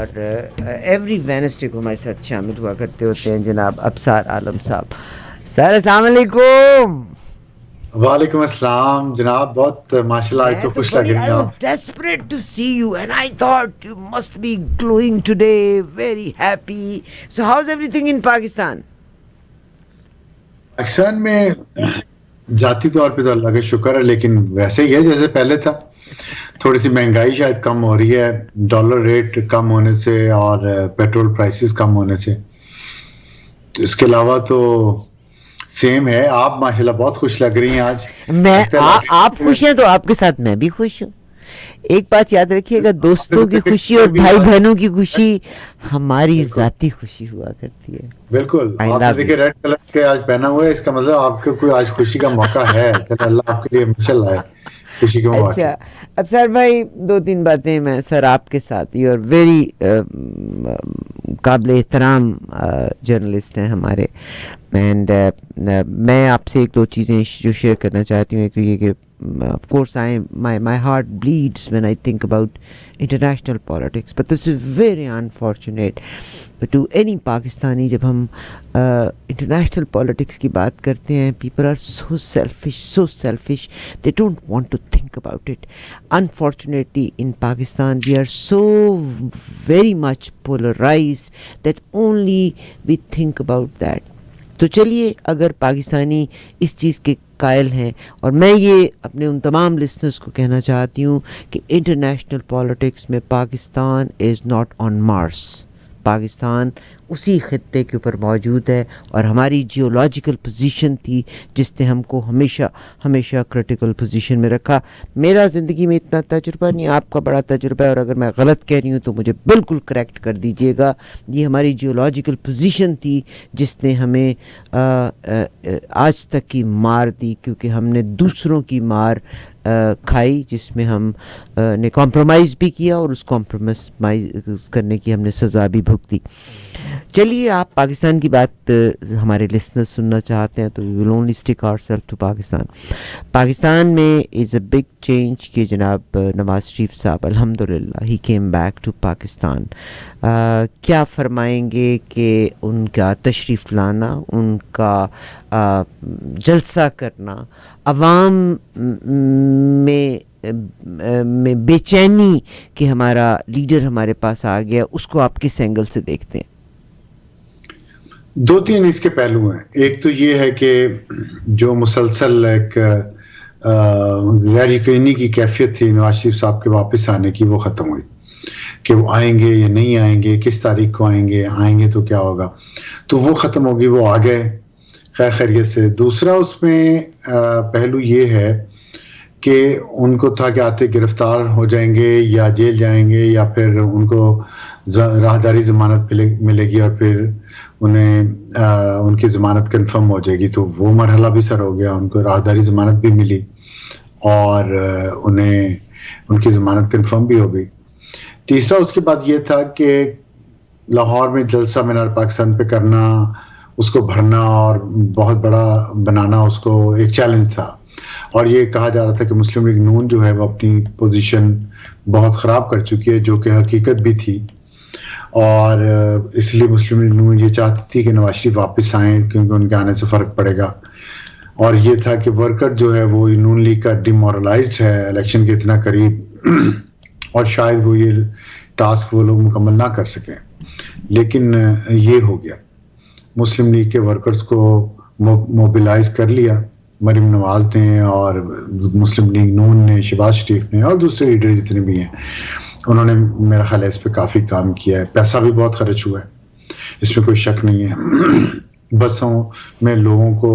اور every Wednesday کو ہمارے ساتھ شامل ہوا کرتے ہوتے ہیں جناب ابصار عالم صاحب. سر السلام علیکم. وعلیکم السلام جناب, بہت ماشاءاللہ آج تو خوش لگ رہی ہیں I was آپ. desperate to see you and I thought you must be glowing today, very happy. So how's everything in Pakistan? Pakistan میں ذاتی طور پہ تو اللہ کا شکر ہے, لیکن ویسے ہی ہے جیسے پہلے تھا. تھوڑی سی مہنگائی شاید کم ہو رہی ہے, ڈالر ریٹ کم ہونے سے اور پیٹرول پرائسز کم ہونے سے. تو اس کے علاوہ تو سیم ہے. آپ ماشاءاللہ بہت خوش لگ رہی ہیں آج. آپ خوش ہیں تو آپ کے ساتھ میں بھی خوش ہوں. ایک بات یاد رکھیے گا, دوستوں کی خوشی اور بھائی بہنوں کی خوشی ہماری ذاتی خوشی ہوا کرتی ہے. بالکل. آپ نے دیکھیں ریڈ کلر کے آج پہنا ہوا ہے, اس کا مطلب آپ کو کوئی آج خوشی کا موقع ہے. چلو اللہ آپ کے لیے ہمیشہ لائے خوشی کے مواقع. اچھا ابصار بھائی, 2-3 باتیں میں سر آپ کے ساتھ. یو آر ویری قابل احترام جرنلسٹ ہیں ہمارے, اینڈ میں آپ سے 1-2 چیزیں جو شیئر کرنا چاہتی ہوں. ایک یہ کہ of course my heart bleeds when I think about international politics, but this is very unfortunate to any Pakistani. جب ہم international politics کی بات کرتے ہیں, people are so selfish, they don't want to think about it. Unfortunately in Pakistan we are so very much polarized that only we think about that. تو چلیے, اگر پاکستانی اس چیز کے قائل ہیں, اور میں یہ اپنے ان تمام لسنرز کو کہنا چاہتی ہوں کہ انٹرنیشنل پالیٹکس میں پاکستان از ناٹ آن مارس. پاکستان اسی خطے کے اوپر موجود ہے, اور ہماری جیولوجیکل پوزیشن تھی جس نے ہم کو ہمیشہ کرٹیکل پوزیشن میں رکھا. میرا زندگی میں اتنا تجربہ نہیں, آپ کا بڑا تجربہ ہے, اور اگر میں غلط کہہ رہی ہوں تو مجھے بالکل کریکٹ کر دیجیے گا. یہ ہماری جیولوجیکل پوزیشن تھی جس نے ہمیں آج تک کی مار دی, کیونکہ ہم نے دوسروں کی مار کھائی, جس میں ہم نے کمپرومائز بھی کیا, اور اس کمپرومائز کرنے کی ہم نے سزا بھی بھگتی. چلیے, آپ پاکستان کی بات ہمارے لسنر سننا چاہتے ہیں تو we will only stick our self to Pakistan. Pakistan میں از اے بگ چینج کہ جناب نواز شریف صاحب الحمدللہ he came back to Pakistan. کیا فرمائیں گے کہ ان کا تشریف لانا, ان کا جلسہ کرنا, عوام میں بے چینی کہ ہمارا لیڈر ہمارے پاس آ گیا, اس کو آپ کس اینگل سے دیکھتے ہیں؟ 2-3 اس کے پہلو ہیں. ایک تو یہ ہے کہ جو مسلسل ایک غیر یقینی کی کیفیت تھی نواز شریف صاحب کے واپس آنے کی, وہ ختم ہوئی. کہ وہ آئیں گے یا نہیں آئیں گے, کس تاریخ کو آئیں گے تو کیا ہوگا, تو وہ ختم ہوگی. وہ آ گئے خیر خیریت سے. دوسرا اس میں پہلو یہ ہے کہ ان کو تھا کہ آتے گرفتار ہو جائیں گے یا جیل جائیں گے, یا پھر ان کو راہداری ضمانت ملے گی, اور پھر انہیں ان کی ضمانت کنفرم ہو جائے گی. تو وہ مرحلہ بھی سر ہو گیا, ان کو راہداری ضمانت بھی ملی اور انہیں ان کی ضمانت کنفرم بھی ہو گئی. تیسرا اس کے بعد یہ تھا کہ لاہور میں جلسہ مینار پاکستان پہ کرنا, اس کو بھرنا اور بہت بڑا بنانا, اس کو ایک چیلنج تھا. اور یہ کہا جا رہا تھا کہ مسلم لیگ نون جو ہے وہ اپنی پوزیشن بہت خراب کر چکی ہے, جو کہ حقیقت بھی تھی. اور اس لیے مسلم لیگ نون یہ چاہتی تھی کہ نواز شریف واپس آئیں, کیونکہ ان کے آنے سے فرق پڑے گا. اور یہ تھا کہ ورکر جو ہے وہ نون لیگ کا ڈیمورلائزڈ ہے الیکشن کے اتنا قریب, اور شاید وہ یہ ٹاسک وہ لوگ مکمل نہ کر سکیں. لیکن یہ ہو گیا, مسلم لیگ کے ورکرز کو موبلائز کر لیا مریم نواز نے, اور مسلم لیگ نون نے, شہباز شریف نے, اور دوسرے لیڈر جتنے بھی ہیں, انہوں نے میرا خیال ہے اس پہ کافی کام کیا ہے. پیسہ بھی بہت خرچ ہوا ہے, اس میں کوئی شک نہیں ہے. بسوں میں لوگوں کو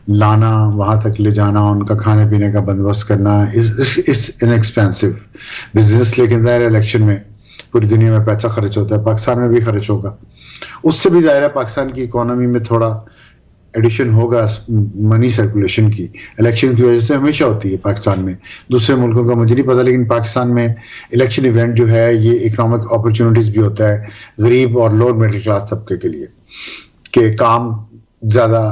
لانا, وہاں تک لے جانا, ان کا کھانے پینے کا بندوبست کرنا اس انیکسپینسو بزنس. لیکن ظاہر الیکشن میں پوری دنیا میں پیسہ خرچ ہوتا ہے, پاکستان میں بھی خرچ ہوگا. اس سے بھی ظاہر ہے پاکستان کی اکانومی میں تھوڑا ایڈیشن ہوگا منی سرکولیشن کی. الیکشن کی وجہ سے ہمیشہ ہوتی ہے پاکستان میں, دوسرے ملکوں کا مجھے نہیں پتا, لیکن پاکستان میں الیکشن ایونٹ جو ہے یہ اکنامک اپرچونٹیز بھی ہوتا ہے غریب اور لوور مڈل کلاس طبقے کے لیے, کہ کام زیادہ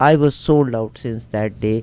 I was sold out since that day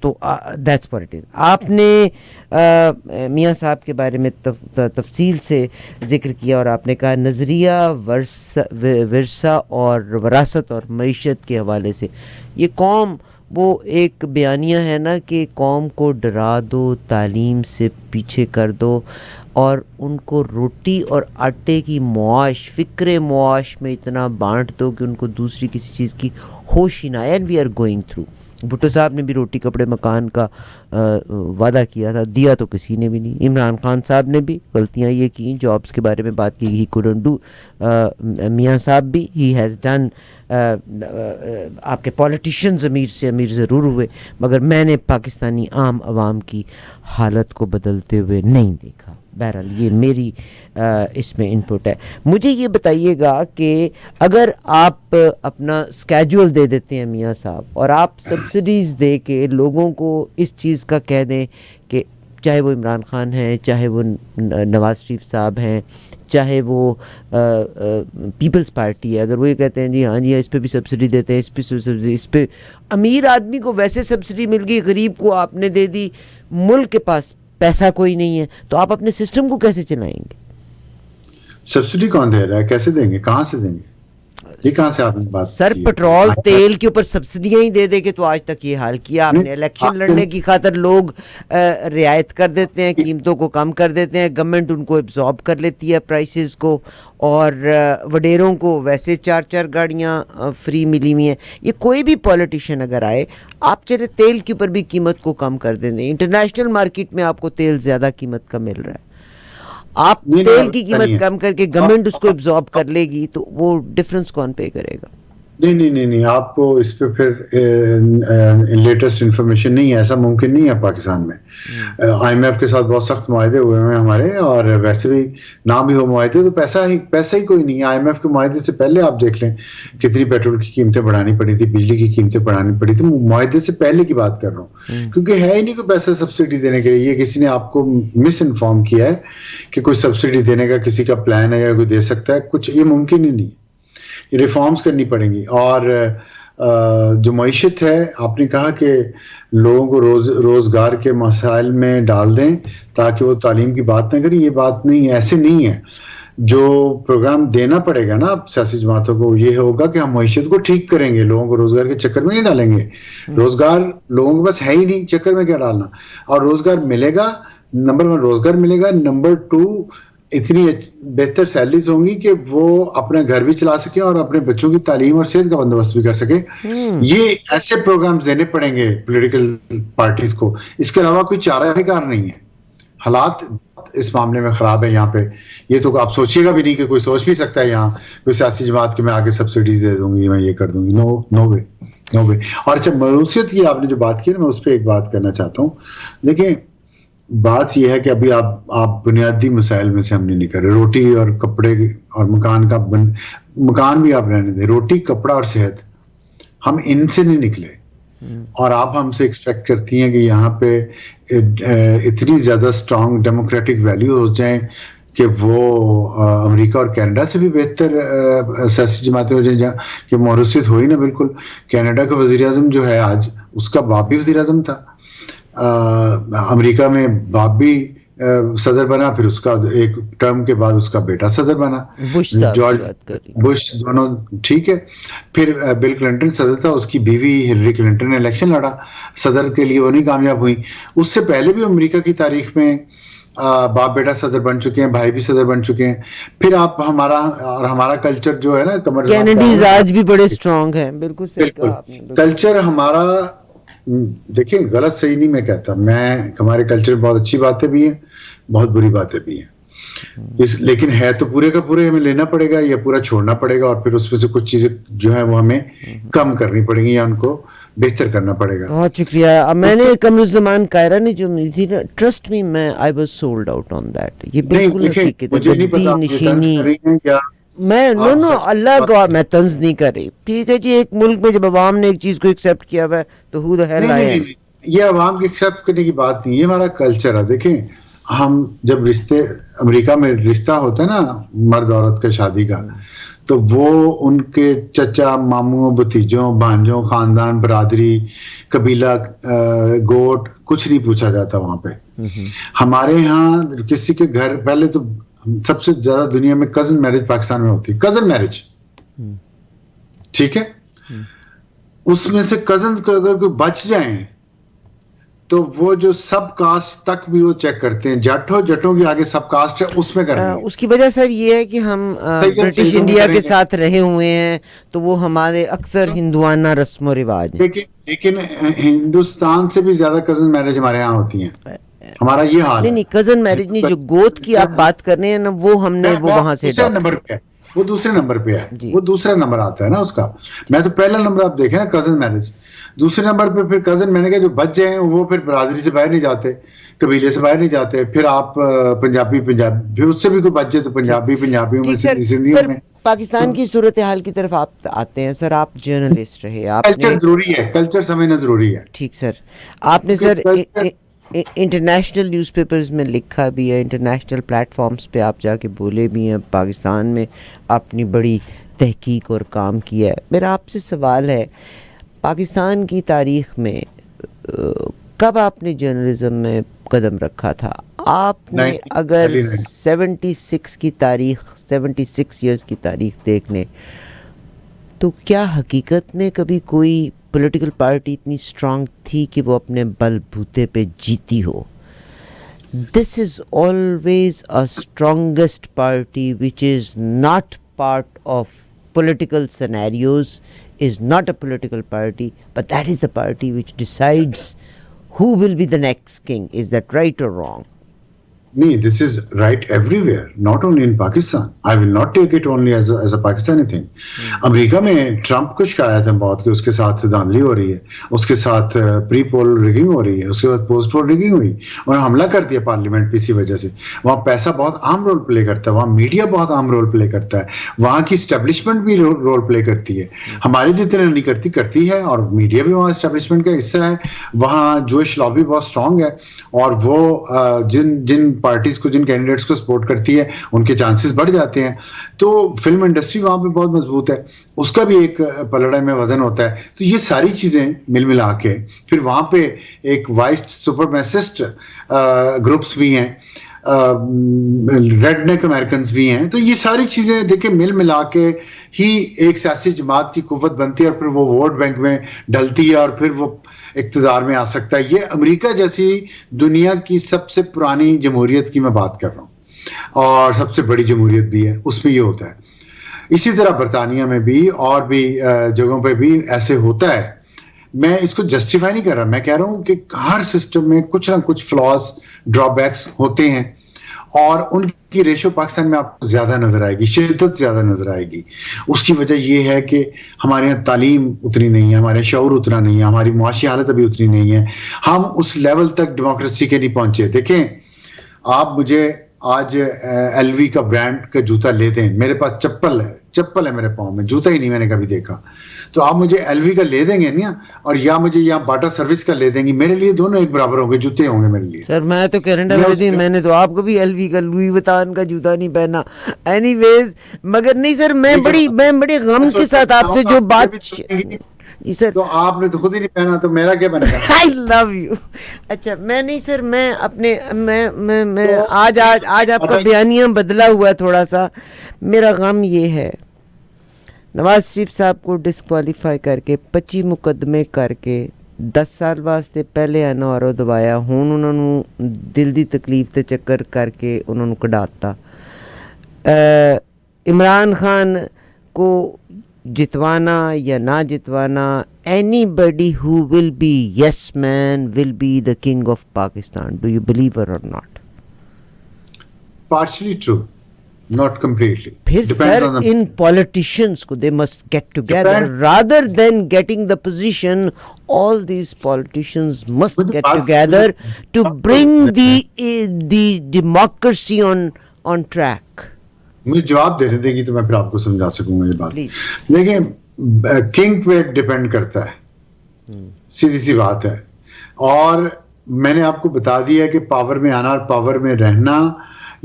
تو دیٹس واٹ اٹ از. آپ نے میاں صاحب کے بارے میں تفصیل سے ذکر کیا اور آپ نے کہا نظریہ ورثہ اور وراثت اور معیشت کے حوالے سے یہ قوم وہ ایک بیانیہ ہے نا کہ قوم کو ڈرا دو, تعلیم سے پیچھے کر دو اور ان کو روٹی اور آٹے کی معاش, فکر معاش میں اتنا بانٹ دو کہ ان کو دوسری کسی چیز کی ہوش ہی نہ آئے. And we are going through. Bhutto صاحب نے بھی روٹی کپڑے مکان کا وعدہ کیا تھا, دیا تو کسی نے بھی نہیں. عمران خان صاحب نے بھی غلطیاں یہ کیں, جابس کے بارے میں بات کی, ہی couldn't do. میاں صاحب بھی ہی ہیز ڈن. آپ کے پولیٹیشینز امیر سے امیر ضرور ہوئے مگر میں نے پاکستانی عام عوام کی حالت کو بدلتے ہوئے نہیں دیکھا. بہرحال یہ میری اس میں انپٹ ہے. مجھے یہ بتائیے گا کہ اگر آپ اپنا اسکیجول دے دیتے ہیں میاں صاحب اور آپ سبسڈیز دے کے لوگوں کو اس چیز کا کہہ دیں کہ چاہے وہ عمران خان ہیں, چاہے وہ نواز شریف صاحب ہیں, چاہے وہ پیپلز پارٹی ہے, اگر وہ یہ کہتے ہیں جی ہاں جی اس پہ بھی سبسڈی دیتے ہیں, اس پہ سبسڈی, اس پہ امیر آدمی کو ویسے سبسڈی مل گئی, غریب کو آپ نے دے دی, ملک کے پاس پیسہ کوئی نہیں ہے, تو آپ اپنے سسٹم کو کیسے چلائیں گے؟ سبسڈی کون دے رہا ہے, کیسے دیں گے, کہاں سے دیں گے, یہ کہاں سے آپ نے بات سر پٹرول تیل کے اوپر سبسڈیاں ہی دے دے کے تو آج تک یہ حال کیا آپ نے. الیکشن لڑنے کی خاطر لوگ رعایت کر دیتے ہیں, قیمتوں کو کم کر دیتے ہیں, گورنمنٹ ان کو ایبزارب کر لیتی ہے پرائسز کو, اور وڈیروں کو ویسے 4 گاڑیاں فری ملی ہوئی ہیں. یہ کوئی بھی پولیٹیشین اگر آئے, آپ چلے تیل کے اوپر بھی قیمت کو کم کر دیں, انٹرنیشنل مارکیٹ میں آپ کو تیل زیادہ قیمت کا مل رہا ہے, آپ تیل کی قیمت کم کر کے گورنمنٹ اس کو ایبزارب کر لے گی تو وہ ڈفرنس کون پے کرے گا؟ نہیں, آپ کو اس پہ پھر لیٹسٹ انفارمیشن نہیں ہے, ایسا ممکن نہیں ہے پاکستان میں. آئی ایم ایف کے ساتھ بہت سخت معاہدے ہوئے ہیں ہمارے, اور ویسے بھی نہ بھی ہو معاہدے تو پیسہ ہی کوئی نہیں ہے. آئی ایم ایف کے معاہدے سے پہلے آپ دیکھ لیں کتنی پیٹرول کی قیمتیں بڑھانی پڑی تھی, بجلی کی قیمتیں بڑھانی پڑی تھی, معاہدے سے پہلے کی بات کر رہا ہوں, کیونکہ ہے ہی نہیں کوئی پیسہ سبسڈی دینے کے لیے. یہ کسی نے آپ کو مس انفارم کیا ہے کہ کوئی سبسڈی دینے کا کسی کا پلان ہے یا کوئی دے سکتا ہے, کچھ یہ ممکن ہی نہیں. ریفارمز کرنی پڑیں گی. اور جو معیشت ہے, آپ نے کہا کہ لوگوں کو روزگار کے مسائل میں ڈال دیں تاکہ وہ تعلیم کی بات نہ کریں, یہ بات نہیں ہے, ایسے نہیں ہے. جو پروگرام دینا پڑے گا نا سیاسی جماعتوں کو, یہ ہوگا کہ ہم معیشت کو ٹھیک کریں گے, لوگوں کو روزگار کے چکر میں نہیں ڈالیں گے. روزگار لوگوں کے پاس ہے ہی نہیں, چکر میں کیا ڈالنا. اور روزگار ملے گا, نمبر 1 روزگار ملے گا, نمبر 2 اتنی بہتر سیلریز ہوں گی کہ وہ اپنا گھر بھی چلا سکیں اور اپنے بچوں کی تعلیم اور صحت کا بندوبست بھی کر سکیں. یہ ایسے پروگرامز دینے پڑیں گے پولیٹیکل پارٹیز کو, اس کے علاوہ کوئی چارہ کار نہیں ہے. حالات اس معاملے میں خراب ہے یہاں پہ. یہ تو آپ سوچیے گا بھی نہیں کہ کوئی سوچ بھی سکتا ہے یہاں کوئی سیاسی جماعت کہ میں آگے سبسڈیز دے دوں گی, میں یہ کر دوں گی. نو وے. اور اچھا, موروثیت کی آپ نے جو بات کی نا, میں اس پہ ایک بات کرنا چاہتا ہوں. دیکھیں, بات یہ ہے کہ ابھی آپ بنیادی مسائل میں سے ہم نہیں نکل رہے. روٹی اور کپڑے اور مکان بھی آپ رہنے دیں, روٹی, کپڑا اور صحت, ہم ان سے نہیں نکلے. اور آپ ہم سے ایکسپیکٹ کرتی ہیں کہ یہاں پہ اتنی زیادہ سٹرونگ ڈیموکریٹک ویلیو ہو جائیں کہ وہ امریکہ اور کینیڈا سے بھی بہتر سیاسی جماعتیں ہو جائیں, جہاں کہ موروثیت ہوئی نا. بالکل, کینیڈا کا وزیر اعظم جو ہے آج, اس کا باپ بھی وزیر اعظم تھا. امریکہ میں باپ بھی صدر بنا, پھر اس کا ایک ٹرم کے بعد اس کا بیٹا صدر بنا, جارج بش, دونوں ٹھیک ہے. پھر بل کلنٹن صدر تھا, اس کی بیوی ہلری کلنٹن نے الیکشن لڑا صدر کے لیے, وہ نہیں کامیاب ہوئی. اس سے پہلے بھی امریکہ کی تاریخ میں باپ بیٹا صدر بن چکے ہیں, بھائی بھی صدر بن چکے ہیں. پھر آپ ہمارا کلچر جو ہے نا, کینیڈیز آج بھی بڑے اسٹرانگ ہیں. بالکل کلچر ہمارا, دیکھیں غلط صحیح نہیں میں کہتا, ہمارے کلچر میں بہت اچھی باتیں بھی ہیں, بہت بری باتیں بھی ہیں. لیکن ہے تو پورے کا پورے ہمیں لینا پڑے گا یا پورا چھوڑنا پڑے گا, اور پھر اس میں سے کچھ چیزیں جو ہیں وہ ہمیں کم کرنی پڑیں گی یا ان کو بہتر کرنا پڑے گا. بہت شکریہ. میں نے قمرالزمان کائرہ نے جو ملی تھی نا, ٹرسٹ می, میں I was sold out on that. یہ بالکل حقیقت ہے. گدی نشینی, میں اللہ کا میں طنز نہیں کر رہی. ٹھیک ہے جی, ایک ملک میں جب عوام نے ایک چیز کو ایکسیپٹ کیا ہوا ہے تو ہو دا ہیل آئی ایم. یہ عوام کی ایکسیپٹ کرنے کی بات نہیں, یہ ہمارا کلچر ہے. دیکھیں, ہم جب امریکہ میں رشتہ ہوتا ہے نا مرد عورت کا شادی کا, تو وہ ان کے چچا ماموں بھتیجوں بھانجوں خاندان برادری قبیلہ گوٹ کچھ نہیں پوچھا جاتا وہاں پہ. ہمارے ہاں کسی کے گھر پہلے تو سب سے زیادہ دنیا میں کزن میرج پاکستان میں ہوتی ہے, کزن میرج, ٹھیک ہے. اس میں سے کزن کو اگر کوئی بچ جائیں تو وہ جو سب کاسٹ تک بھی وہ چیک کرتے ہیں, جٹ ہو جٹوں کے آگے سب کاسٹ ہے اس میں کرنی ہے. اس کی وجہ سر یہ ہے کہ ہم برٹش انڈیا کے ساتھ رہے ہوئے ہیں تو وہ ہمارے اکثر ہندوانہ رسم و رواج ہیں. لیکن ہندوستان سے بھی زیادہ کزن میرج ہمارے یہاں ہوتی ہیں. ہمارا یہ حال ہے. نہیں کزن میرج نہیں, جو گوت کی آپ بات کر رہے ہیں نا وہ ہم نے وہ وہاں سے دوسرے نمبر پہ ہے, وہ دوسرے نمبر پہ ہے, وہ دوسرا نمبر آتا ہے نا اس کا. میں تو پہلا نمبر آپ دیکھیں نا کزن میرج, دوسرے نمبر پہ پھر کزن میں نے کہا جو بچ جائیں وہ پھر برادری سے باہر نہیں جاتے, قبیلے سے باہر نہیں جاتے, پھر آپ پنجابی پھر اس سے بھی کوئی بچ جائے تو پنجابیوں میں سندھیوں میں. پاکستان کی صورتحال کی طرف آپ آتے ہیں سر, آپ جرنلسٹ رہے, آپ کلچر ضروری ہے, کلچر سمجھنا ضروری ہے. ٹھیک سر, آپ نے سر انٹرنیشنل نیوز پیپرز میں لکھا بھی ہے, انٹرنیشنل پلیٹ فارمز پہ آپ جا کے بولے بھی ہیں, پاکستان میں اپنی بڑی تحقیق اور کام کیا ہے. میرا آپ سے سوال ہے, پاکستان کی تاریخ میں کب آپ نے جرنلزم میں قدم رکھا تھا؟ آپ نے اگر 76 کی تاریخ 76 ایئرس کی تاریخ دیکھ لیں تو کیا حقیقت میں کبھی کوئی پولیٹیکل پارٹی اتنی اسٹرانگ تھی کہ وہ اپنے بل بوتے پہ جیتی ہو؟ This is always a strongest party which is not part of political scenarios, is not a political party, but that is the party which decides who will be the next king. Is that right or wrong? No, this is right everywhere, not only in Pakistan. I will not take it only as a Pakistani thing. امریکہ میں Trump کو شکایت ہے بہت کہ اس کے ساتھ دھاندلی ہو رہی ہے, اس کے ساتھ پری پول ریگنگ ہو رہی ہے, اس کے بعد پوسٹ پول ریگنگ ہوئی اور حملہ کر دیا پارلیمنٹ پہ اسی وجہ سے. وہاں پیسہ بہت اہم رول پلے کرتا ہے, وہاں میڈیا بہت اہم رول پلے کرتا ہے, وہاں کی اسٹیبلشمنٹ بھی رول پلے کرتی ہے. ہماری جتنے نہیں کرتی ہے, اور میڈیا بھی وہاں اسٹیبلشمنٹ کا حصہ ہے. وہاں جوش لابی بہت اسٹرانگ ہے, اور وہ جن پارٹیز کو جن کینڈیڈیٹس کو سپورٹ کرتی ہے ان کے چانسز بڑھ جاتے ہیں. تو فلم انڈسٹری وہاں پہ بہت مضبوط ہے, اس کا بھی ایک پلڑے میں وزن ہوتا ہے. تو یہ ساری چیزیں مل ملا کے پھر وہاں پہ ایک وائس سپرمیسسٹ گروپس بھی ہیں, ریڈ نیک امریکنز بھی ہیں. تو یہ ساری چیزیں دیکھیں مل ملا کے ہی ایک سیاسی جماعت کی قوت بنتی ہے, اور پھر وہ ووٹ بینک میں ڈلتی ہے, اور پھر وہ اقتدار میں آ سکتا ہے. یہ امریکہ جیسی دنیا کی سب سے پرانی جمہوریت کی میں بات کر رہا ہوں, اور سب سے بڑی جمہوریت بھی ہے, اس میں یہ ہوتا ہے. اسی طرح برطانیہ میں بھی اور بھی جگہوں پہ بھی ایسے ہوتا ہے. میں اس کو جسٹیفائی نہیں کر رہا, میں کہہ رہا ہوں کہ ہر سسٹم میں کچھ نہ کچھ فلاز ڈرا بیکس ہوتے ہیں, اور ان کی ریشو پاکستان میں آپ کو زیادہ نظر آئے گی, شدت زیادہ نظر آئے گی. اس کی وجہ یہ ہے کہ ہمارے یہاں تعلیم اتنی نہیں ہے, ہمارے شعور اتنا نہیں ہے, ہماری معاشی حالت ابھی اتنی نہیں ہے, ہم اس لیول تک ڈیموکریسی کے نہیں پہنچے. دیکھیں آپ مجھے آج ایل وی کا برانڈ کا جوتا لے دیں, میرے پاس چپل ہے میرے پاؤں میں, جوتا ہی نہیں میں نے کبھی دیکھا, تو آپ مجھے ایل وی کا لے دیں گے نا, اور یا مجھے یہاں باٹا سروس کا لے دیں گے, میرے لیے دونوں ایک برابر ہوں گے, جوتے ہوں گے میرے لیے. سر میں تو کینیڈا میں تھی, میں نے تو آپ کو بھی ایل وی کا لوئی وتان کا جوتا نہیں پہنا. اینی ویز مگر نہیں سر, میں بڑے غم کے ساتھ آپ سے جو بات جی سر, تو آپ نے تو خود ہی نہیں پہنا, تو میرا کیا بنے گا؟ آئی لو یو. اچھا میں نہیں سر, میں اپنے میں آج آپ کا بیانیہ بدلا ہوا ہے تھوڑا سا. میرا غم یہ ہے, نواز شریف صاحب کو ڈسکوالیفائی کر کے 25 مقدمے کر کے 10 سال واسطے پہلے آنا اور دبایا, ہوں انہوں نے دل دی تکلیف تے چکر کر کے انہوں نے کڈاتا. عمران خان کو جتوانا یا نہ جتوانا, anybody who will be yes man will be the king of Pakistan. Do you believe or not? Partially true, not completely. پھر سر ان پولیٹیشینس کو they must get together rather than getting the position. All these politicians must get together to bring the democracy on track. مجھے جواب دینے دیں گی تو میں پھر آپ کو سمجھا سکوں گا یہ بات. دیکھیں کنگ پہ ڈیپینڈ کرتا ہے, سیدھی سی بات ہے, اور میں نے آپ کو بتا دیا کہ پاور میں آنا اور پاور میں رہنا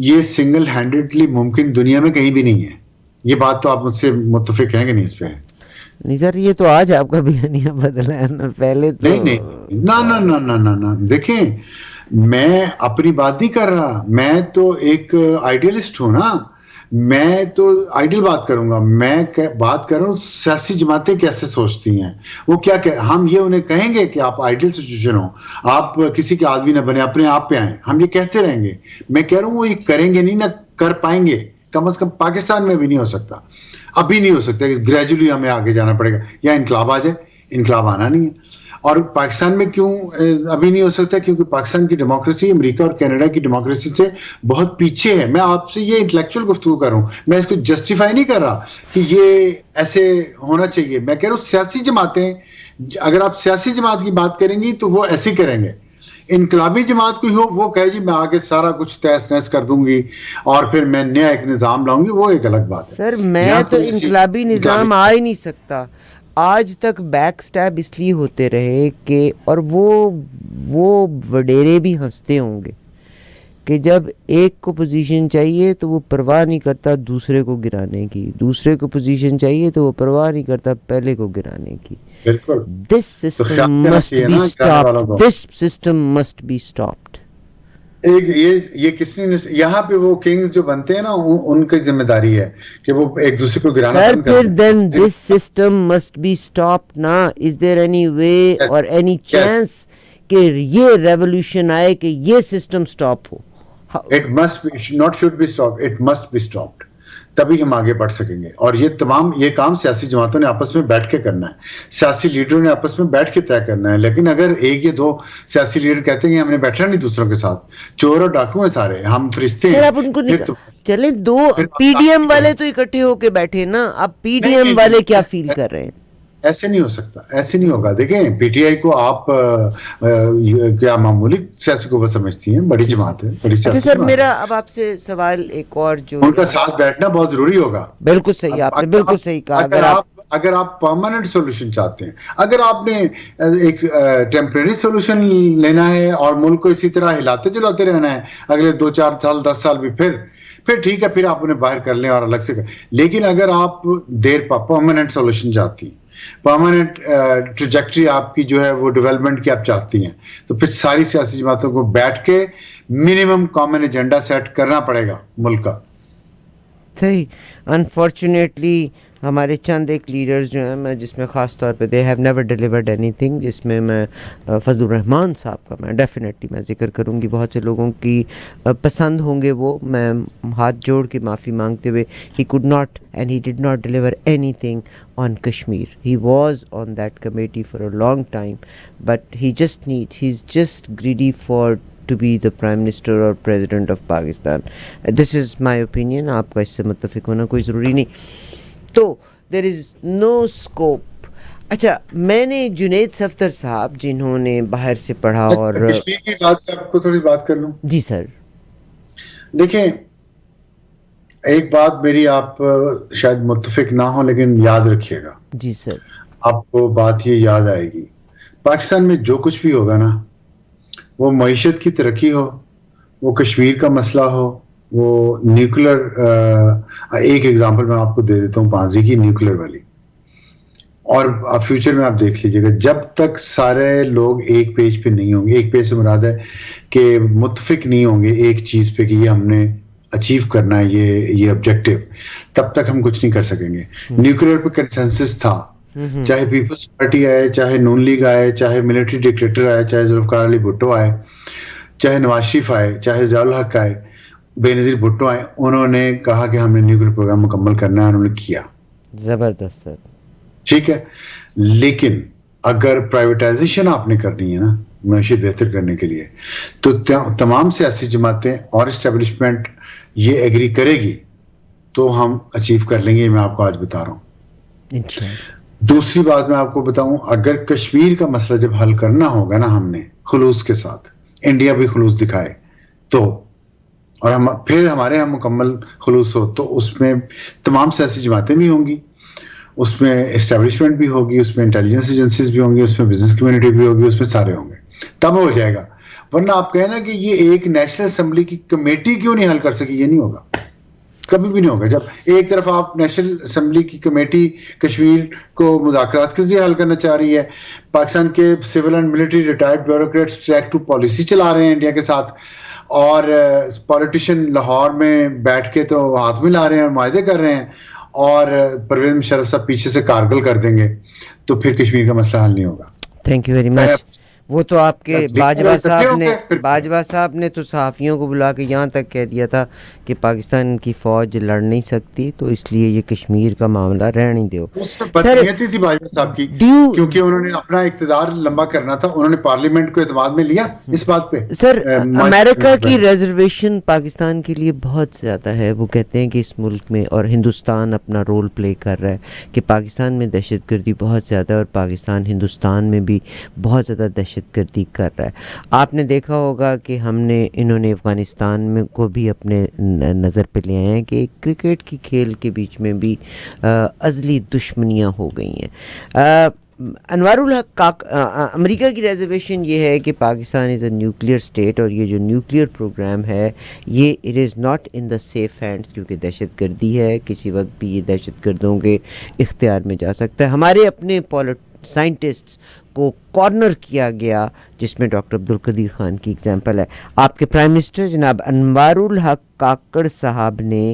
یہ سنگل ہینڈڈلی ممکن دنیا میں کہیں بھی نہیں ہے. یہ بات تو آپ مجھ سے متفق ہیں کہ نہیں اس پہ؟ نہیں سر یہ تو آج آپ کا بیانیہ بدلا ہے نا, پہلے تو نہیں نہ دیکھیں میں اپنی بات نہیں کر رہا, میں تو ایک آئیڈیلسٹ ہوں نا, میں تو آئیڈیل بات کروں گا. میں بات کر رہا ہوں سیاسی جماعتیں کیسے سوچتی ہیں, وہ کیا کہ ہم یہ انہیں کہیں گے کہ آپ آئیڈیل سچویشن ہو, آپ کسی کے آدمی نہ بنے, اپنے آپ پہ آئیں, ہم یہ کہتے رہیں گے. میں کہہ رہا ہوں وہ یہ کریں گے نہیں, نہ کر پائیں گے, کم از کم پاکستان میں بھی نہیں ہو سکتا, ابھی نہیں ہو سکتا. گریجولی ہمیں آگے جانا پڑے گا, یا انقلاب آ جائے, انقلاب آنا نہیں ہے. اور پاکستان میں کیوں ابھی نہیں ہو سکتا, کیونکہ پاکستان کی ڈیموکریسی امریکہ اور کینیڈا کی ڈیموکریسی سے بہت پیچھے ہے. میں آپ سے یہ انٹلیکچوئل گفتگو کر رہا ہوں, میں اس کو جسٹیفائی نہیں کر رہا کہ یہ ایسے ہونا چاہیے. میں کہہ رہا ہوں سیاسی جماعتیں, اگر آپ سیاسی جماعت کی بات کریں گی تو وہ ایسے کریں گے. انقلابی جماعت کوئی ہو وہ کہے جی میں آگے سارا کچھ تہس نہس کر دوں گی اور پھر میں نیا ایک نظام لاؤں گی, وہ ایک الگ بات ہے. سر میں تو انقلابی نظام آ ہی نہیں سکتا. آج تک بیک سٹیپ اس لیے ہوتے رہے کہ, اور وہ وڈیرے بھی ہنستے ہوں گے کہ جب ایک کو پوزیشن چاہیے تو وہ پرواہ نہیں کرتا دوسرے کو گرانے کی, دوسرے کو پوزیشن چاہیے تو وہ پرواہ نہیں کرتا پہلے کو گرانے کی. بالکل this system must be stopped, this system must be stopped. یہ کس نے یہاں پہ وہ کنگز جو بنتے ہیں نا, ان کی ذمہ داری ہے کہ وہ ایک دوسرے کو گرانا بند کریں. سر پھر then this system must be stopped نا. از دیر اینی وے اور اینی چانس کہ یہ ریولیوشن آئے کہ یہ system stop who? It must be, not should be stopped, it must be stopped. تبھی ہم آگے بڑھ سکیں گے. اور یہ کام سیاسی جماعتوں نے آپس میں بیٹھ کے کرنا ہے, سیاسی لیڈروں نے آپس میں بیٹھ کے طے کرنا ہے. لیکن اگر ایک یا دو سیاسی لیڈر کہتے ہیں کہ ہم نے بیٹھنا نہیں دوسروں کے ساتھ, چور اور ڈاکو ہیں سارے, ہم فرشتے ہیں. سر آپ ان کو چلیں دو پی ڈی ایم والے تو اکٹھے ہو کے بیٹھے نا, اب پی ڈی ایم والے کیا فیل کر رہے ہیں؟ ایسے نہیں ہو سکتا, ایسے نہیں ہوگا. دیکھیں پی ٹی آئی کو آپ کیا معمولی سیاسی قوت سمجھتی ہیں؟ بڑی جماعت ہے, بڑی سیاسی. سر میرا اب آپ سے سوال ایک اور, جو ان کا ساتھ بیٹھنا بہت ضروری ہوگا. بالکل صحیح, آپ نے بالکل صحیح کہا. اگر آپ پرماننٹ سولوشن چاہتے ہیں, اگر آپ نے ایک ٹیمپریری سولوشن لینا ہے اور ملک کو اسی طرح ہلاتے جلاتے رہنا ہے اگلے 2-4 سال 10 سال بھی, پھر ٹھیک ہے, پھر آپ انہیں باہر کر لیں اور الگ سے لیکن اگر آپ پرماننٹ سولوشن چاہتی ہیں, پرماننٹ ٹریجیکٹری آپ کی جو ہے وہ ڈیولپمنٹ کی آپ چاہتی ہیں, تو پھر ساری سیاسی جماعتوں کو بیٹھ کے منیمم کامن ایجنڈا سیٹ کرنا پڑے گا ملک کا. صحیح. انفارچونیٹلی ہمارے چند ایک لیڈرز جو ہیں, میں جس میں خاص طور پہ they have never delivered any thing, جس میں میں فضل الرحمان صاحب کا میں ڈیفینیٹلی میں ذکر کروں گی. بہت سے لوگوں کی پسند ہوں گے وہ, میں ہاتھ جوڑ کے معافی مانگتے ہوئے, he could not and he did not deliver any thing on Kashmir. He was on that committee for a long time, but he is just greedy for to be the Prime Minister or President of Pakistan. This is my opinion. آپ کا اس سے متفق ہونا کوئی ضروری نہیں. تو there is no scope. اچھا, میں نے جنید صفدر صاحب جنہوں نے باہر سے پڑھا اور کشمیر کی بات آپ کو تھوڑی بات کر لوں. جی سر. دیکھیں ایک بات میری آپ شاید متفق نہ ہو لیکن یاد رکھیے گا. جی سر. آپ کو بات یہ یاد آئے گی, پاکستان میں جو کچھ بھی ہوگا نا, وہ معیشت کی ترقی ہو, وہ کشمیر کا مسئلہ ہو, وہ نیوکلر, ایک ایگزامپل میں آپ کو دے دیتا ہوں پانزی کی, نیوکلر والی. اور فیوچر میں آپ دیکھ لیجئے گا, جب تک سارے لوگ ایک پیج پہ نہیں ہوں گے, ایک پیج سے مراد ہے کہ متفق نہیں ہوں گے ایک چیز پہ کہ یہ ہم نے اچیو کرنا ہے یہ آبجیکٹیو, تب تک ہم کچھ نہیں کر سکیں گے. نیوکلر پہ کنسنسس تھا, چاہے پیپلز پارٹی آئے, چاہے نون لیگ آئے, چاہے ملٹری ڈکٹیٹر آئے, چاہے ذوالفقار علی بھٹو آئے, چاہے نواز شریف آئے, چاہے ضیاء الحق آئے, بے نظیر بھٹو آئے, انہوں نے کہا کہ ہم نے نیوکلیر پروگرام مکمل کرنا ہے, انہوں نے کیا. زبردست سر. ٹھیک ہے, لیکن اگر پرائیویٹائزیشن آپ نے کرنی ہے نا معیشت بہتر کرنے کے لیے, تو تمام سیاسی جماعتیں اور اسٹیبلشمنٹ یہ ایگری کرے گی تو ہم اچیو کر لیں گے. میں آپ کو آج بتا رہا ہوں انشاءاللہ. دوسری بات میں آپ کو بتاؤں, اگر کشمیر کا مسئلہ جب حل کرنا ہوگا نا ہم نے خلوص کے ساتھ, انڈیا بھی خلوص دکھائے تو, اور پھر ہمارے یہاں مکمل خلوص ہو, تو اس میں تمام سیاسی جماعتیں بھی ہوں گی, اس میں اسٹیبلشمنٹ بھی ہوگی, اس میں انٹیلیجنس ایجنسیز بھی ہوں گی, اس میں بزنس کمیونٹی بھی ہوگی, اس میں سارے ہوں گے, تب ہو جائے گا. ورنہ آپ کہنا کہ یہ ایک نیشنل اسمبلی کی کمیٹی کیوں نہیں حل کر سکی, یہ نہیں ہوگا. کبھی بھی نہیں ہوگا. جب ایک طرف آپ نیشنل اسمبلی کی کمیٹی کشمیر کو مذاکرات کے ذریعے حل کرنا چاہ رہی ہے, پاکستان کے civil and military retired bureaucrats track two policy چلا رہے ہیں انڈیا کے ساتھ, اور پولیٹیشین لاہور میں بیٹھ کے تو ہاتھ ملا رہے ہیں اور معاہدے کر رہے ہیں, اور پرویز مشرف صاحب پیچھے سے کارگل کر دیں گے, تو پھر کشمیر کا مسئلہ حل نہیں ہوگا. تھینک یو ویری مچ. وہ تو آپ کے باجوہ صاحب نے تو صحافیوں کو بلا کے یہاں تک کہہ دیا تھا کہ پاکستان کی فوج لڑ نہیں سکتی, تو اس لیے یہ کشمیر کا معاملہ رہنے دو. اس میں بدنیتی تھی باجوہ صاحب کی, کیونکہ انہوں نے اپنا اقتدار لمبا کرنا تھا, انہوں نے پارلیمنٹ کو اعتماد میں لیا اس بات پہ. سر امریکہ کی ریزرویشن پاکستان کے لیے بہت زیادہ ہے. وہ کہتے ہیں کہ اس ملک میں, اور ہندوستان اپنا رول پلے کر رہا ہے کہ پاکستان میں دہشت گردی بہت زیادہ ہے, اور پاکستان ہندوستان میں بھی بہت زیادہ دہشت گردی کر رہا ہے. آپ نے دیکھا ہوگا کہ انہوں نے افغانستان میں کو بھی اپنے نظر پہ لے آئے ہیں کہ کرکٹ کی کھیل کے بیچ میں بھی ازلی دشمنیاں ہو گئی ہیں. انوار الحق امریکہ کی ریزرویشن یہ ہے کہ Pakistan is a nuclear state, اور یہ جو نیوکلیئر پروگرام ہے یہ it is not in the safe hands, کیونکہ دہشت گردی ہے, کسی وقت بھی یہ دہشت گردوں کے اختیار میں جا سکتا ہے. ہمارے اپنے سائنٹسٹس کو کارنر کیا گیا, جس میں ڈاکٹر عبدالقدیر خان کی اگزامپل ہے. آپ کے پرائم منسٹر جناب انوار الحق کاکڑ صاحب نے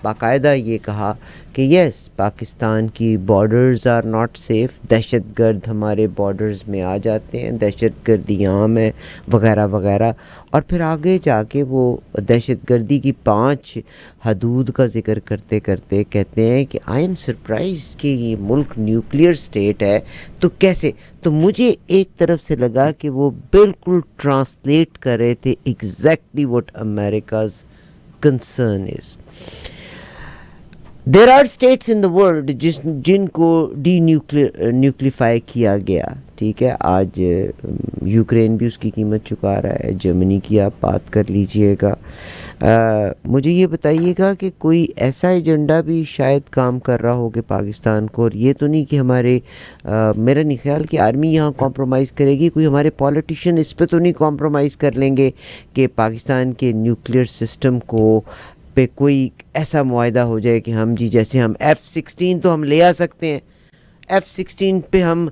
باقاعدہ یہ کہا کہ یس پاکستان کی بارڈرز آر ناٹ سیف, دہشت گرد ہمارے بارڈرز میں آ جاتے ہیں, دہشت گردی عام ہے وغیرہ وغیرہ. اور پھر آگے جا کے وہ دہشت گردی کی 5 حدود کا ذکر کرتے کرتے کہتے ہیں کہ آئی ایم سرپرائز کہ یہ ملک نیوکلیئر اسٹیٹ ہے تو کیسے. تو مجھے ایک طرف سے لگا کہ وہ بالکل ٹرانسلیٹ کر رہے تھے exactly what America's concern is. There are states in the world جن کو ڈی نیوکلیفائی کیا گیا, ٹھیک ہے. آج یوکرین بھی اس کی قیمت چکا رہا ہے, جرمنی کی آپ بات کر لیجئے گا. مجھے یہ بتائیے گا کہ کوئی ایسا ایجنڈا بھی شاید کام کر رہا ہو کہ پاکستان کو, اور یہ تو نہیں کہ ہمارے میرا نہیں خیال کہ آرمی یہاں کمپرومائز کرے گی, کوئی ہمارے پولیٹیشین اس پہ تو نہیں کمپرومائز کر لیں گے کہ پاکستان کے نیوکلیئر سسٹم کو پہ کوئی ایسا معاہدہ ہو جائے کہ ہم جیسے ہم F-16 تو ہم لے آ سکتے ہیں, F-16 پہ ہم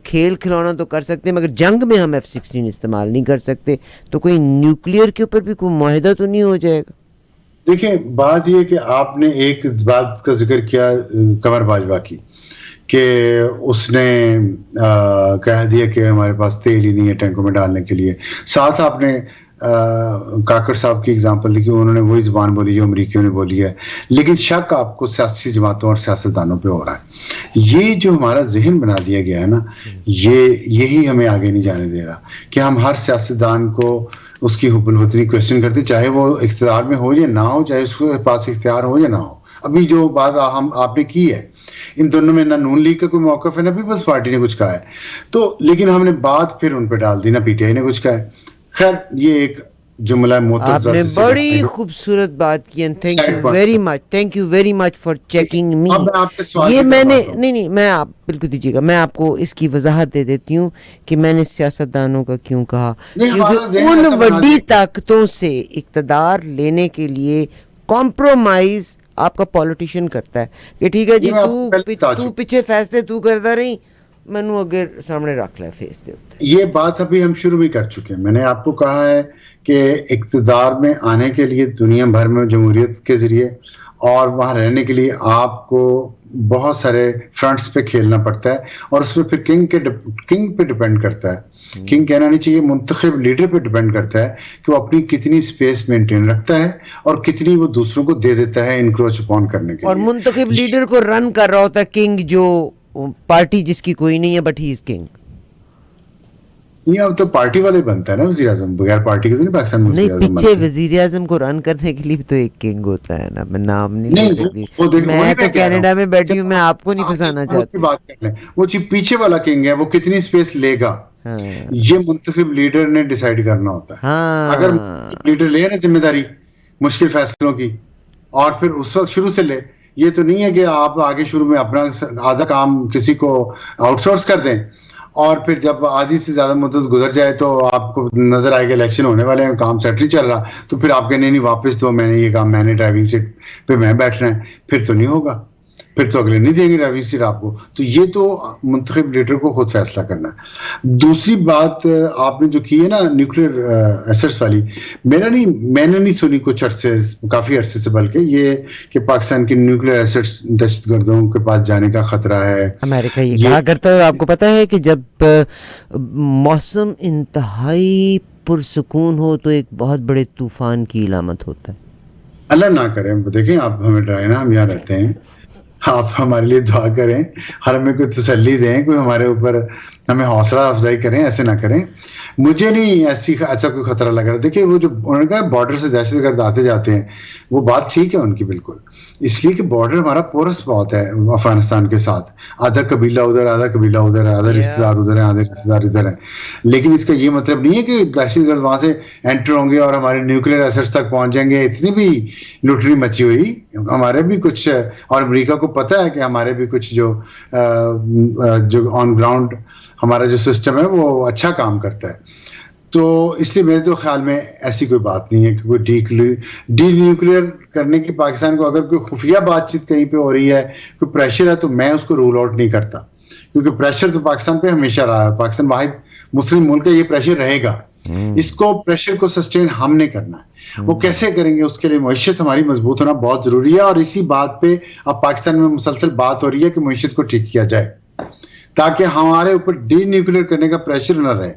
کھیل کھلونا تو کر سکتے ہیں, مگر جنگ میں ہم F-16 استعمال نہیں کر سکتے, تو کوئی نیوکلیئر کے اوپر بھی کوئی معاہدہ تو نہیں ہو جائے گا. دیکھیں بات یہ کہ آپ نے ایک بات کا ذکر کیا قمر باجوہ کی, کہ اس نے کہہ دیا کہ ہمارے پاس تیل ہی نہیں ہے ٹینکوں میں ڈالنے کے لیے. ساتھ آپ نے کاکڑ صاحب کی اگزامپل دی کہ انہوں نے وہی زبان بولی جو امریکیوں نے بولی ہے, لیکن شک آپ کو سیاسی جماعتوں اور سیاستدانوں پہ ہو رہا ہے. یہ جو ہمارا ذہن بنا دیا گیا ہے نا, یہی ہمیں آگے نہیں جانے دے رہا کہ ہم ہر سیاستدان کو اس کی حب الوطنی کوشچن کرتے, چاہے وہ اقتدار میں ہو یا نہ ہو, چاہے اس کے پاس اختیار ہو یا نہ ہو. ابھی جو بات آپ نے کی ہے, ان دونوں میں نہ نون لیگ کا کوئی موقف ہے نہ پیپلز پارٹی نے کچھ کہا ہے, تو لیکن ہم نے بات پھر ان پہ ڈال دی, نہ پی ٹی آئی نے کچھ کہا ہے. خیر یہ ایک جملہ آپ نے بڑی خوبصورت بات کی, thank you very much for checking me. یہ میں نے نہیں میں آپ بالکل دیجیے گا, میں آپ کو اس کی وضاحت دے دیتی ہوں کہ میں نے سیاستدانوں کا کیوں کہا, کیونکہ ان بڑی طاقتوں سے اقتدار لینے کے لیے کمپرومائز آپ کا پولیٹیشین کرتا ہے کہ ٹھیک ہے جی تو پیچھے فیصلے تو کرتا رہی, مینو اگر سامنے رکھ لے فیس دے ہوتے. یہ بات ابھی ہم شروع بھی کر چکے ہیں. میں نے آپ کو کہا ہے کہ اقتدار میں آنے کے لیے دنیا بھر میں جمہوریت کے ذریعے اور وہاں رہنے کے لیے آپ کو بہت سارے فرنٹس پہ کھیلنا پڑتا ہے, اور اس میں پھر کنگ پہ ڈیپینڈ کرتا ہے, کنگ کہنا نہیں چاہیے, منتخب لیڈر پہ ڈیپینڈ کرتا ہے کہ وہ اپنی کتنی سپیس مینٹین رکھتا ہے اور کتنی وہ دوسروں کو دے دیتا ہے انکروچ اپون کرنے کے لیے. اور منتخب لیڈر کو رن کر رہا ہوتا ہے کنگ, جو پارٹی جس کی کوئی نہیں ہے بٹ ہی از کنگ. نہیں اب تو پارٹی والے بنتا ہے نا وزیر اعظم, بغیر پارٹی کے تو نہیں پاکستان میں نہیں, پیچھے وزیر اعظم کو رن کرنے کے لیے تو ایک کنگ ہوتا ہے نا, میں نام نہیں لے سکتی, میں تو کینیڈا میں بیٹھی ہوں, میں آپ کو نہیں پھنسانا چاہتی. بات کر لیں, وہ پیچھے والا کنگ ہے, وہ کتنی سپیس لے گا یہ منتخب لیڈر نے ڈیسائیڈ کرنا ہوتا ہے. اگر لیڈر لے نا ذمہ داری مشکل فیصلوں کی, اور پھر اس وقت شروع سے لے, یہ تو نہیں ہے کہ آپ آگے شروع میں اپنا آدھا کام کسی کو آؤٹ سورس کر دیں اور پھر جب آدھی سے زیادہ مدت گزر جائے تو آپ کو نظر آئے کہ الیکشن ہونے والے ہیں, کام سیٹ نہیں چل رہا, تو پھر آپ کہنے نہیں واپس دو, میں نے یہ کام, میں نے ڈرائیونگ سیٹ پہ میں بیٹھنا ہے, پھر تو نہیں ہوگا, پھر تو اگلے نہیں دیں گے ڈرائیونگ سیٹ آپ کو. تو یہ تو منتخب لیڈر کو خود فیصلہ کرنا ہے. دوسری بات آپ نے جو کی ہے نا نیوکلیر ایسٹس والی, میں نے نہیں سنی کچھ عرصے, کافی عرصے سے, بلکہ یہ کہ پاکستان کے نیوکلیر ایسٹس دہشت گردوں کے پاس جانے کا خطرہ ہے. امریکہ یہ کہا کرتا ہے, آپ کو پتہ ہے کہ جب موسم انتہائی پرسکون ہو تو ایک بہت بڑے طوفان کی علامت ہوتا ہے. اللہ نہ کریں, دیکھیں آپ ہمیں ڈرائیں نا, ہم یہاں رہتے ہیں, آپ ہمارے لیے دعا کریں, ہر ہمیں کوئی تسلی دیں, کوئی ہمارے اوپر ہمیں حوصلہ افزائی کریں, ایسے نہ کریں. مجھے نہیں ایسا کوئی خطرہ لگ رہا. دیکھیں وہ جو انہوں نے کہا بارڈر سے دہشت گرد آتے جاتے ہیں, وہ بات ٹھیک ہے ان کی بالکل, اس لیے کہ بارڈر ہمارا پورس بہت ہے افغانستان کے ساتھ, آدھا قبیلہ ادھر, آدھا قبیلہ ادھر ہے, آدھا رشتے دار ادھر ہیں, آدھے رشتے دار ادھر ہیں. لیکن اس کا یہ مطلب نہیں ہے کہ دہشت گرد وہاں سے انٹر ہوں گے اور ہمارے نیوکلیر ایسٹس تک پہنچ جائیں گے. اتنی بھی لٹنی مچی ہوئی, ہمارے بھی کچھ, اور امریکہ کو پتہ ہے کہ ہمارے بھی کچھ جو آن گراؤنڈ ہمارا جو سسٹم ہے وہ اچھا کام کرتا ہے. تو اس لیے میرے تو خیال میں ایسی کوئی بات نہیں ہے کہ کوئی ڈی نیوکلیئر کرنے کی پاکستان کو, اگر کوئی خفیہ بات چیت کہیں پہ ہو رہی ہے, کوئی پریشر ہے, تو میں اس کو رول آؤٹ نہیں کرتا, کیونکہ پریشر تو پاکستان پہ ہمیشہ رہا ہے. پاکستان واحد مسلم ملک ہے, یہ پریشر رہے گا. اس کو پریشر کو سسٹین ہم نے کرنا ہے. وہ کیسے کریں گے, اس کے لیے معیشت ہماری مضبوط ہونا بہت ضروری ہے. اور اسی بات پہ اب پاکستان میں مسلسل بات ہو رہی ہے کہ معیشت کو ٹھیک کیا جائے تاکہ ہمارے اوپر ڈی نیوکلیئر کرنے کا پریشر نہ رہے.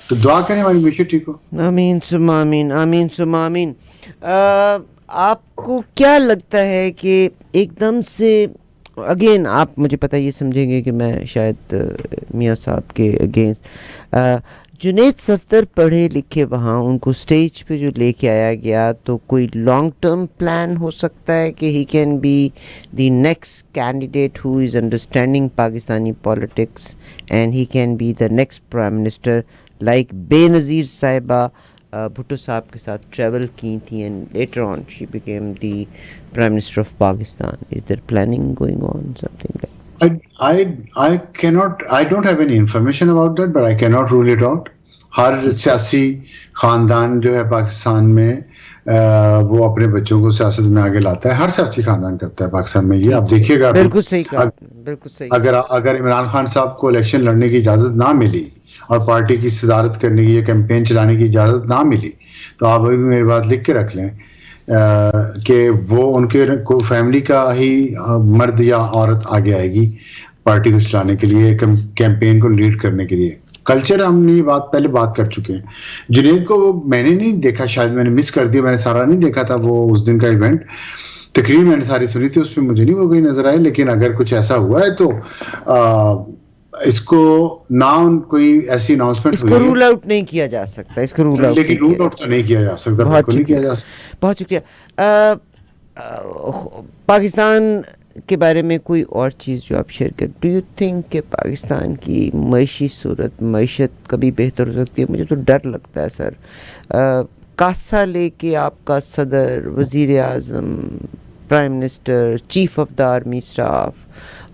تو دعا کریں ہماری معیشت ٹھیک ہو. آمین ثم آمین, آمین ثم آمین. آپ کو کیا لگتا ہے کہ ایک دم سے, اگین آپ مجھے پتہ یہ سمجھیں گے کہ میں شاید میاں صاحب کے اگینسٹ, جنید صفدر پڑھے لکھے, وہاں ان کو سٹیج پہ جو لے کے آیا گیا, تو کوئی لانگ ٹرم پلان ہو سکتا ہے کہ he can be the next candidate who is understanding Pakistani politics and he can be the next prime minister, like Benazir صاحبہ بھٹو صاحب کے ساتھ ٹریول کی تھیں and later on she became the prime minister of Pakistan. Is there planning going on something like? I don't have any information about that, but I cannot rule it out. ہر سیاسی خاندان جو ہے پاکستان میں وہ اپنے بچوں کو سیاست میں آگے لاتا ہے. ہر سیاسی خاندان کرتا ہے پاکستان میں, یہ آپ دیکھیے گا. بالکل صحیح کہا, بالکل صحیح. اگر عمران خان صاحب کو الیکشن لڑنے کی اجازت نہ ملی اور پارٹی کی صدارت کرنے کی یا کیمپین چلانے کی اجازت نہ ملی, تو آپ ابھی میری بات لکھ کے رکھ لیں کہ وہ ان کے فیملی کا ہی مرد یا عورت آگے آئے گی پارٹی کو چلانے کے لیے, کیمپین کو لیڈ کرنے کے لیے. کلچر ہم نے یہ بات پہلے بات کر چکے ہیں. جنید کو میں نے نہیں دیکھا, شاید میں نے مس کر دیا, میں نے سارا نہیں دیکھا تھا وہ اس دن کا ایونٹ. تقریر میں نے ساری سنی تھی, اس میں مجھے نہیں وہ کوئی نظر آئی. لیکن اگر کچھ ایسا ہوا ہے تو اس کو نہ کوئی ایسی اناؤنسمنٹ اس کو رول آؤٹ نہیں کیا جا سکتا, اس کو رول آؤٹ, لیکن رول آؤٹ تو نہیں کیا جا سکتا, بالکل نہیں کیا جا سکتا. بہت شکریہ. پاکستان کے بارے میں کوئی اور چیز جو آپ شیئر کریں. ڈو یو تھنک کہ پاکستان کی معیشی صورت, معیشت کبھی بہتر ہو سکتی ہے؟ مجھے تو ڈر لگتا ہے سر. کاسا لے کے آپ کا صدر, وزیر اعظم, prime minister, chief of the army staff,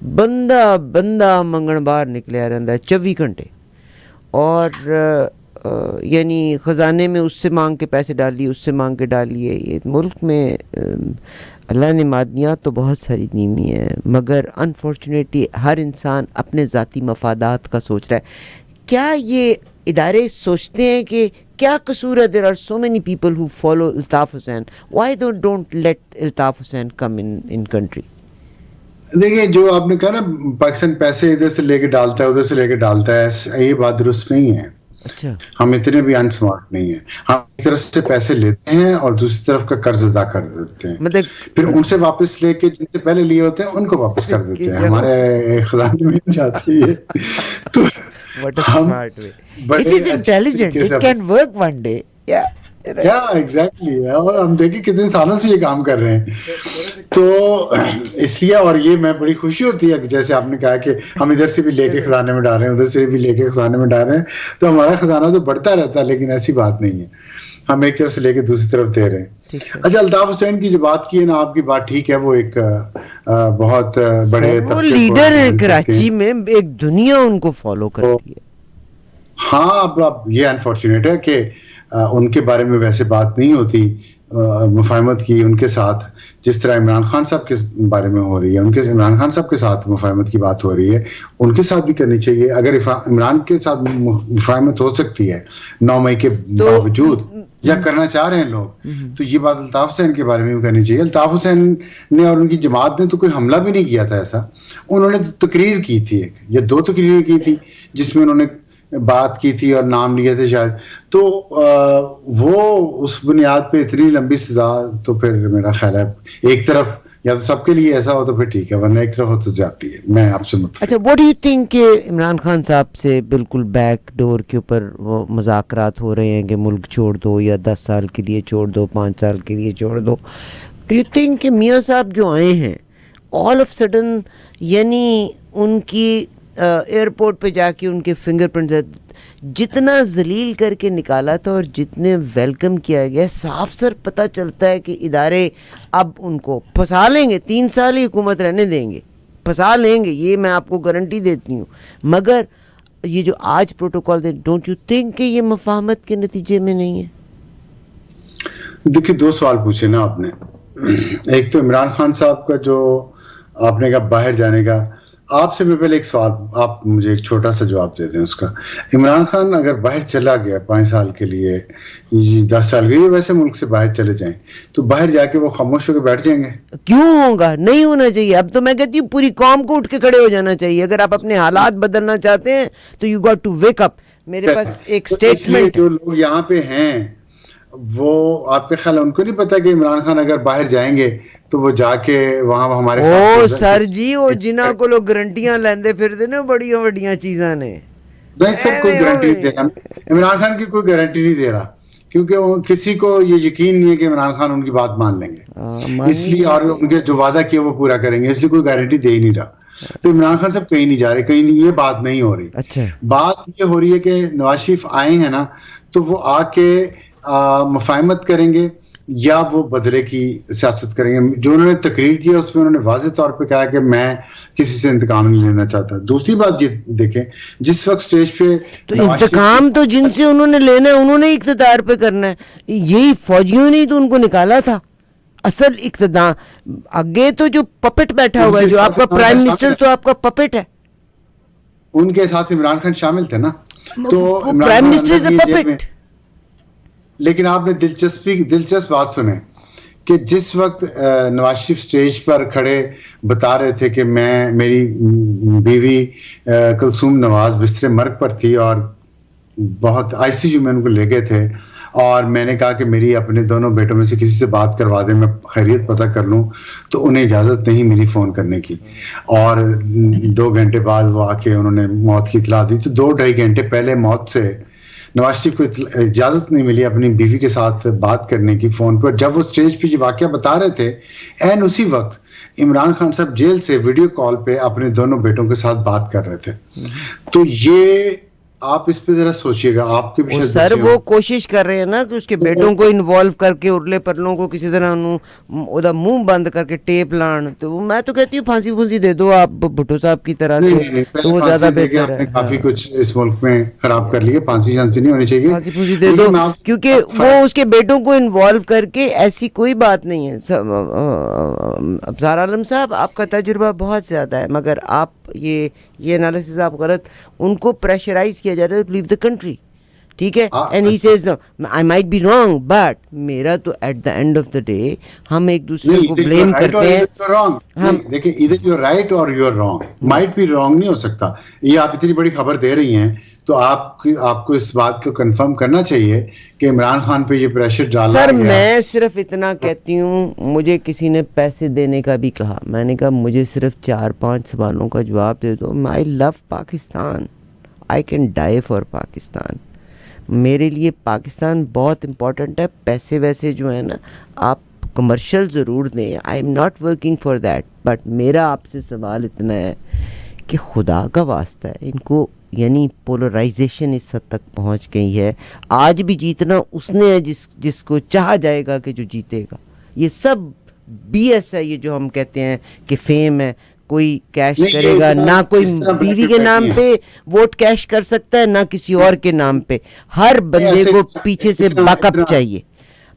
بندہ منگن باہر نکلیا رہتا ہے 24 گھنٹے, اور یعنی خزانے میں اس سے مانگ کے پیسے ڈالیے, اس سے مانگ کے ڈالیے. یہ ملک میں اللہ نے معدنیات تو بہت ساری نیمی ہیں, مگر انفارچونیٹلی ہر انسان اپنے ذاتی مفادات کا سوچ رہا ہے. کیا یہ ادارے سوچتے ہیں کہ کیا قصور ہے؟ There are so many people who follow Altaf Hussain, why don't let Altaf Hussain come in country? دیکھیے جو آپ نے کہا نا پاکستان پیسے ادھر سے لے کے ڈالتا ہے, ادھر سے لے کے ڈالتا ہے, یہ بات درست نہیں ہے. اچھا, ہم اتنے بھی ان سمارٹ نہیں ہیں. ہم ایک طرف سے پیسے لیتے ہیں اور دوسری طرف کا قرض ادا کر دیتے ہیں, پھر ان سے واپس لے کے جن سے پہلے لیے ہوتے ہیں ان کو واپس کر دیتے ہیں. ہمارے خزانے میں جاتی ہے. تو ہم ایگزیکٹلی, اور ہم دیکھیں کتنے سالوں سے یہ کام کر رہے ہیں. تو اس لیے, اور یہ میں بڑی خوشی ہوتی ہے جیسے آپ نے کہا کہ ہم ادھر سے بھی لے کے خزانے میں ڈال رہے ہیں, ادھر سے بھی لے کے خزانے میں ڈال رہے ہیں, تو ہمارا خزانہ تو بڑھتا رہتا ہے. لیکن ایسی بات نہیں ہے, ہم ایک طرف سے لے کے دوسری طرف دے رہے ہیں. اچھا, الطاف حسین کی جو بات کی ہے نا, آپ کی بات ٹھیک ہے, وہ ایک بہت بڑے وہ لیڈر ہیں کراچی میں, ایک دنیا ان کو فالو کرتی ہے. ہاں اب یہ انفارچونیٹ ہے کہ ان کے بارے میں ویسے بات نہیں ہوتی مفاہمت کی ان کے ساتھ, جس طرح عمران خان صاحب کے بارے میں ہو رہی ہے, ان کے عمران خان صاحب کے ساتھ مفاہمت کی بات ہو رہی ہے, ان کے ساتھ بھی کرنی چاہیے. اگر عمران کے ساتھ مفاہمت ہو سکتی ہے 9 مئی کے باوجود, یا کرنا چاہ رہے ہیں لوگ, تو یہ بات الطاف حسین کے بارے میں بھی کرنی چاہیے. الطاف حسین نے اور ان کی جماعت نے تو کوئی حملہ بھی نہیں کیا تھا ایسا, انہوں نے تقریر کی تھی یا 2 تقریریں کی تھی جس میں انہوں نے بات کی تھی اور نام لیے تھے شاید. تو وہ اس بنیاد پہ اتنی لمبی سزا, تو پھر میرا خیال ہے ایک طرف یا تو سب کے لیے ایسا ہو تو پھر ٹھیک ہے, ورنہ ایک طرف ہو تو زیادتی ہے. میں آپ سے متفق. اچھا, واٹ ڈو یو تھنک کہ عمران خان صاحب سے بالکل بیک ڈور کے اوپر وہ مذاکرات ہو رہے ہیں کہ ملک چھوڑ دو, یا 10 سال کے لیے چھوڑ دو, 5 سال کے لیے چھوڑ دو. ڈو یو تھنک کہ میاں صاحب جو آئے ہیں آل آف سڈن, یعنی ان کی ایئرپورٹ پہ جا کے ان کے فنگر پرنٹس جتنا ذلیل کر کے نکالا تھا اور جتنے ویلکم کیا گیا, صاف سر پتہ چلتا ہے کہ ادارے اب ان کو پھنسا لیں گے, 3 سال ہی حکومت رہنے دیں گے, پھنسا لیں گے, یہ میں آپ کو گارنٹی دیتی ہوں. مگر یہ جو آج protocol they, don't you think کہ یہ مفاہمت کے نتیجے میں نہیں ہے؟ دیکھیے 2 سوال پوچھے نا آپ نے. ایک تو عمران خان صاحب کا جو آپ نے کہا باہر جانے کا, آپ سے میں پہلے ایک سوال, آپ مجھے ایک چھوٹا سا جواب دے دیں اس کا. عمران خان اگر باہر چلا گیا 5 سال کے لیے, 10 سال کے لیے, ویسے ملک سے باہر چلے جائیں, تو باہر جا کے وہ خاموش ہو کے بیٹھ جائیں گے؟ کیوں ہوگا, نہیں ہونا چاہیے. اب تو میں کہتی ہوں پوری قوم کو اٹھ کے کھڑے ہو جانا چاہیے. اگر آپ اپنے حالات بدلنا چاہتے ہیں تو you got to wake up. میرے پاس ایک سٹیٹمنٹ, جو لوگ یہاں پہ ہیں وہ آپ کے خیال ان کو نہیں پتا کہ عمران خان اگر باہر جائیں گے تو وہ جا کے وہاں ہمارے او سر جی, وہ جنہاں کو لوگ گارنٹیاں لیندے پھردے نا بڑیاں بڑیاں چیزاں نے, نہیں سر کوئی گارنٹی نہیں دے رہا. عمران خان کی کوئی گارنٹی نہیں دے رہا, کیونکہ کسی کو یہ یقین نہیں ہے کہ عمران خان ان کی بات مان لیں گے, اس لیے, اور ان کے جو وعدہ کیا وہ پورا کریں گے, اس لیے کوئی گارنٹی دے ہی نہیں رہا. تو عمران خان صاحب کہیں نہیں جا رہے, کہیں نہیں, یہ بات نہیں ہو رہی. اچھا, بات یہ ہو رہی ہے کہ نواز شریف آئے ہیں نا, تو وہ آ کے مفاہمت کریں گے یا وہ بدلے کی سیاست کریں گے. جو انہوں نے تقریر کی اس میں انہوں نے واضح طور پہ کہا کہ میں کسی سے انتقام نہیں لینا چاہتا. دوسری بات یہ دیکھیں, جس وقت سٹیج پہ تو انتقام تو جن سے انہوں نے لینا ہے انہوں نے اقتدار پہ کرنا ہے. یہی فوجیوں نے تو ان کو نکالا تھا. اصل اقتدار آگے تو جو پپٹ بیٹھا ہوا ہے, جو آپ کا پرائم منسٹر تو آپ کا پپٹ ہے, ان کے ساتھ عمران خان شامل تھے نا, تو prime minister is a puppet. لیکن آپ نے دلچسپ بات سنیں کہ جس وقت نواز شریف سٹیج پر کھڑے بتا رہے تھے کہ میری بیوی کلثوم نواز بستر مرگ پر تھی اور بہت ICU میں ان کو لے گئے تھے, اور میں نے کہا کہ میری اپنے دونوں بیٹوں میں سے کسی سے بات کروا دیں, میں خیریت پتہ کر لوں, تو انہیں اجازت نہیں ملی فون کرنے کی, اور 2 گھنٹے بعد وہ آ کے انہوں نے موت کی اطلاع دی. تو 2-2.5 گھنٹے پہلے موت سے نواز شریف کو اجازت نہیں ملی اپنی بیوی کے ساتھ بات کرنے کی فون پر. جب وہ سٹیج پہ یہ واقعہ بتا رہے تھے, این اسی وقت عمران خان صاحب جیل سے ویڈیو کال پہ اپنے دونوں بیٹوں کے ساتھ بات کر رہے تھے. تو یہ آپ اس پہ ذرا سوچئے گا, آپ کے بھی سر وہ کوشش کر رہے ہیں نا کہ اس کے بیٹوں کو انوالو کر کے ارلے پرلوں کو کسی طرح منہ بند کر کے ٹیپ لان. تو میں تو کہتی ہوں پھانسی دے دو آپ بھٹو صاحب کی طرح سے, تو وہ زیادہ بہتر ہے. کافی کچھ اس ملک میں خراب کر لیے, پھانسی نہیں ہونی چاہیے, پھانسی دے دو, کیونکہ وہ اس کے بیٹوں کو انوالو کر کے, ایسی کوئی بات نہیں ہے. ابصار عالم صاحب آپ کا تجربہ بہت زیادہ ہے, مگر آپ یہ انالیسز آپ غلط, ان کو پریشرائز کیا جا رہا ہے لیو دا کنٹری, ٹھیک ہے. And he says I might be wrong, but میرا تو at the end of the day ہم ایک دوسرے کو بلیم کرتے ہیں. دیکھیں ادھر یو رائٹ اور you are wrong, might be wrong نہیں ہو سکتا. یہ آپ اتنی بڑی خبر دے رہی ہیں تو آپ کو اس بات کو کنفرم کرنا چاہیے کہ عمران خان پہ یہ پریشر ڈالا گیا. سر میں صرف اتنا کہتی ہوں, مجھے کسی نے پیسے دینے کا بھی کہا, میں نے کہا مجھے صرف 4-5 سوالوں کا جواب دے دو. I love Pakistan, I can die for Pakistan. میرے لیے پاکستان بہت امپورٹنٹ ہے. پیسے ویسے جو ہیں نا آپ کمرشل ضرور دیں, I am not working for that, but میرا آپ سے سوال اتنا ہے کہ خدا کا واسطہ ہے ان کو, یعنی پولرائزیشن اس حد تک پہنچ گئی ہے. آج بھی جیتنا اس نے ہے جس کو چاہا جائے گا کہ جو جیتے گا. یہ سب بی ایس ہے یہ جو ہم کہتے ہیں کہ فیم ہے. کوئی کیش کرے گا نہ, کوئی بیوی کے نام پہ ووٹ کیش کر سکتا ہے نہ کسی اور کے نام پہ. ہر بندے کو پیچھے سے بیک اپ چاہیے,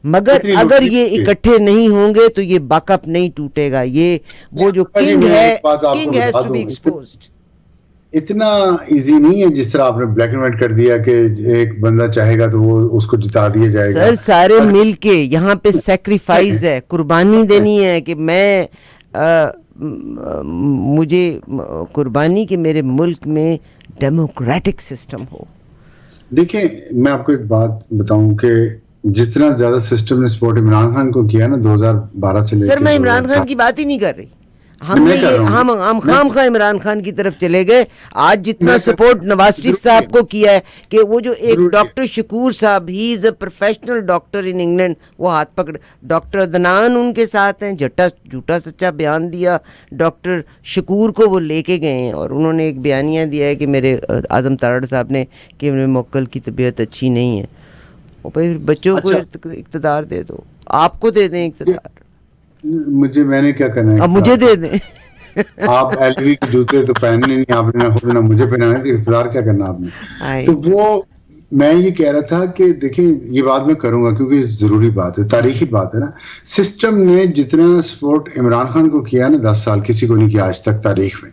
مگر اگر یہ اکٹھے نہیں ہوں گے تو یہ بیک اپ نہیں ٹوٹے گا. یہ وہ جو کنگ ہے, king has to be exposed. اتنا ایزی نہیں ہے جس طرح آپ نے بلیک اینڈ وائٹ کر دیا کہ ایک بندہ چاہے گا تو وہ اس کو جتا دیا جائے گا. سر سارے مل کے یہاں پہ سیکریفائز ہے, قربانی دینی ہے کہ میں مجھے قربانی کہ میرے ملک میں ڈیموکریٹک سسٹم ہو. دیکھیں میں آپ کو ایک بات بتاؤں کہ جتنا زیادہ سسٹم نے سپورٹ عمران خان کو کیا نا 2012 سے لے کے, سر میں عمران خان کی بات ہی نہیں کر رہی, ہم خام خواہ عمران خان کی طرف چلے گئے. آج جتنا سپورٹ نواز شریف صاحب کو کیا ہے کہ وہ جو ایک ڈاکٹر شکور صاحب, he is a professional doctor in England, وہ ہاتھ پکڑ, ڈاکٹر عدنان ان کے ساتھ ہیں, جھوٹا سچا بیان دیا ڈاکٹر شکور کو وہ لے کے گئے ہیں, اور انہوں نے ایک بیانیہ دیا ہے کہ میرے اعظم تارڑ صاحب نے کہ میرے موکل کی طبیعت اچھی نہیں ہے. اور پھر بچوں کو اقتدار دے دو, آپ کو دے دیں اقتدار, مجھے میں نے کیا کرنا ہے, اب مجھے دے دیں. آپ ایل وی کے جوتے تو پہننے نہیں آپ نے, خود نہ مجھے پہنانے, تو اقتدار کیا کرنا آپ نے. تو وہ میں یہ کہہ رہا تھا کہ دیکھیں یہ بات میں کروں گا کیونکہ ضروری بات ہے, تاریخی بات ہے نا. سسٹم نے جتنا سپورٹ عمران خان کو کیا نا 10 سال کسی کو نہیں کیا آج تک تاریخ میں.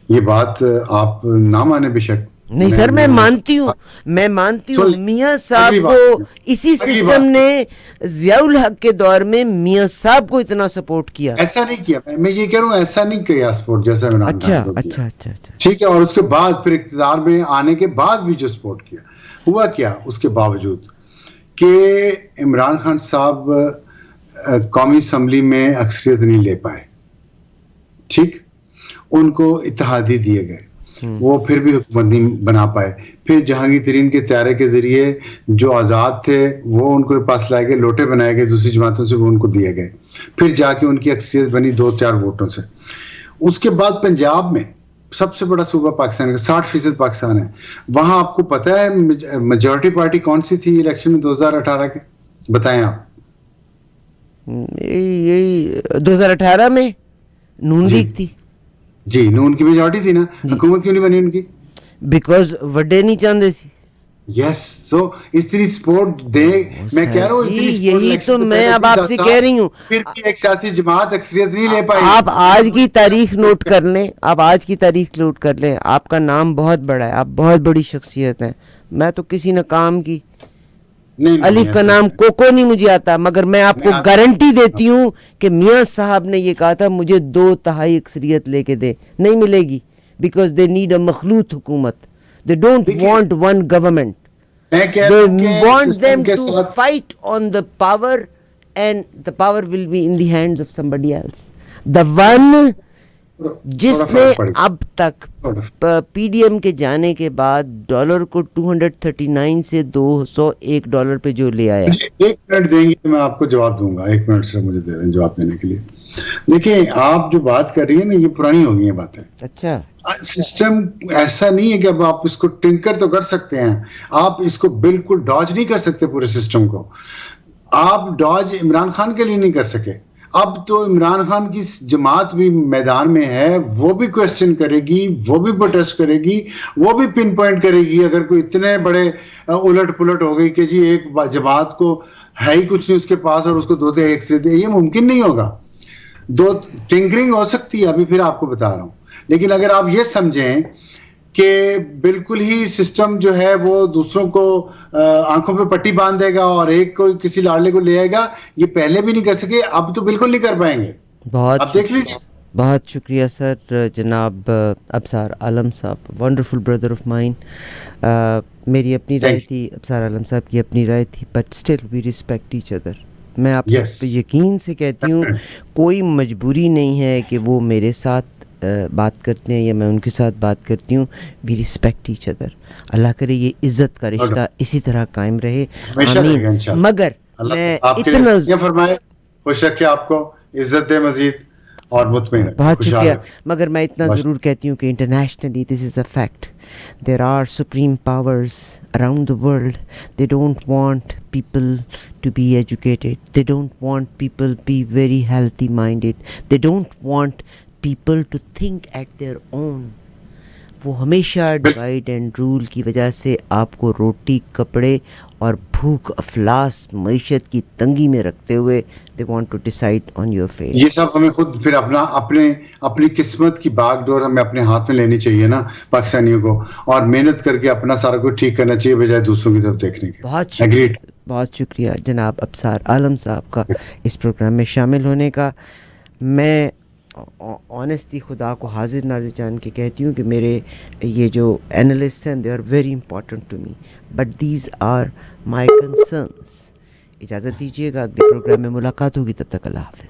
یہ بات آپ نہ مانے بے شک, نہیں سر میں مانتی ہوں میاں صاحب کو اسی سسٹم نے ضیاء الحق کے دور میں میاں صاحب کو اتنا سپورٹ کیا. ایسا نہیں کیا, میں یہ کہہ رہا ہوں ایسا نہیں کیا سپورٹ جیسا عمران خان کو کیا. اچھا ٹھیک ہے, اور اس کے بعد پھر اقتدار میں آنے کے بعد بھی جو سپورٹ کیا, ہوا کیا اس کے باوجود کہ عمران خان صاحب قومی اسمبلی میں اکثریت نہیں لے پائے. ٹھیک, ان کو اتحادی دیے گئے, وہ پھر بھی حکومت نہیں بنا پائے. پھر جہانگیر ترین کے طیارے کے ذریعے جو آزاد تھے وہ ان کو پاس لائے گئے, لوٹے بنائے گئے دوسری جماعتوں سے, وہ ان کو دیے گئے. پھر جا کے ان کی اکثریت بنی 2-4 ووٹوں سے. اس کے بعد پنجاب میں سب سے بڑا صوبہ پاکستان کا 60% پاکستان ہے, وہاں آپ کو پتہ ہے میجورٹی پارٹی کون سی تھی الیکشن میں 2018 کے, بتائیں آپ. یہی 2018 میں نون لیگ تھی. جی نون کی میجورٹی تھی نا, حکومت کیوں نہیں بنی ان کی؟ بیکاز وڈے نہیں چاہتے سی. یس, سو اس طرح سپورٹ دے, میں کہہ رہا ہوں یہی تو میں اب آپ سے کہہ رہی ہوں. پھر بھی ایک سیاسی جماعت اکثریت نہیں لے پائی. آپ آج کی تاریخ نوٹ کر لیں, آپ کا نام بہت بڑا ہے, آپ بہت بڑی شخصیت ہیں. میں تو کسی نے کام کی الف کا نام کوکو نہیں مجھے آتا, مگر میں آپ کو گارنٹی دیتی ہوں کہ میاں صاحب نے یہ کہا تھا مجھے 2/3 اکثریت لے کے دے, نہیں ملے گی, بیکاز دے نیڈ اے مخلوط حکومت. They don't want one government. They want them to fight on the power, and the power will be in the hands of somebody else. The one جس نے اب تک پی ڈی ایم کے جانے کے بعد ڈالر کو 239 سے $201 پہ جو لے آیا. 1 منٹ دیں گے میں آپ کو جواب دوں گا, 1 منٹ سے مجھے دے دیں جواب دینے کے لیے. دیکھیں آپ جو بات کر رہی ہیں نا یہ پرانی ہو گئی ہیں باتیں. اچھا, سسٹم ایسا نہیں ہے کہ اب آپ اس کو ٹنکر تو کر سکتے ہیں, آپ اس کو بالکل ڈاج نہیں کر سکتے پورے سسٹم کو. آپ ڈاج عمران خان کے لیے نہیں کر سکے. اب تو عمران خان کی جماعت بھی میدان میں ہے, وہ بھی کوشچن کرے گی, وہ بھی پروٹیسٹ کرے گی, وہ بھی پن پوائنٹ کرے گی. اگر کوئی اتنے بڑے الٹ پلٹ ہو گئی کہ جی ایک جماعت کو ہے ہی کچھ نہیں اس کے پاس اور اس کو 2/3 اکثریت دے, یہ ممکن نہیں ہوگا. ٹنکرنگ ہو سکتی ہے ابھی, پھر آپ کو بتا رہا ہوں. لیکن اگر آپ یہ سمجھیں کہ بالکل ہی سسٹم جو ہے وہ دوسروں کو آنکھوں پہ پٹی باندھ دے گا اور ایک کوئی کسی لاڑلے کو لے آئے گا, یہ پہلے بھی نہیں کر سکے, اب تو بالکل نہیں کر پائیں گے. اب دیکھ لیجیے. بہت شکریہ سر. جناب ابصار عالم صاحب, ونڈرفل بردر آف مائن. میری اپنی رائے تھی, ابصار عالم صاحب کی اپنی رائے تھی, but still we respect each other. میں آپ سے یقین سے کہتی ہوں کوئی مجبوری نہیں ہے کہ وہ میرے ساتھ بات کرتے ہیں یا میں ان کے ساتھ بات کرتی ہوں. We respect each other. اللہ کرے یہ عزت کا رشتہ اسی طرح قائم رہے, آمین. مگر میں اتنا فرمائے, خوش رکھے آپ کو, عزت دے مزید اور مطمئن. بہت شکریہ. مگر میں اتنا ضرور کہتی ہوں کہ internationally this is a fact there are supreme powers around the world. They don't want people to be educated. They don't want people to be very healthy minded. They don't want people to think at their own. وہ ہمیشہ divide and role کی وجہ سے آپ کو روٹی کپڑے اور بھوک افلاس معیشت کی تنگی میں رکھتے ہوئے they want to decide on your fate. یہ سب ہمیں خود پھر اپنی قسمت کی باغ ڈور ہمیں اپنے ہاتھ میں لینی چاہیے نا پاکستانیوں کو, اور محنت کر کے اپنا سارا کچھ ٹھیک کرنا چاہیے بجائے دوسروں کی طرف دیکھنے کے. بہت شکریہ جناب ابصار عالم صاحب کا اس پروگرام میں شامل ہونے کا. میں آنیسٹلی خدا کو حاضر ناظر جان کے کہتی ہوں کہ میرے یہ جو اینالسٹ ہیں they are very important to me, but these are my concerns. اجازت دیجیے گا, اگلے پروگرام میں ملاقات ہوگی, تب تک اللہ حافظ.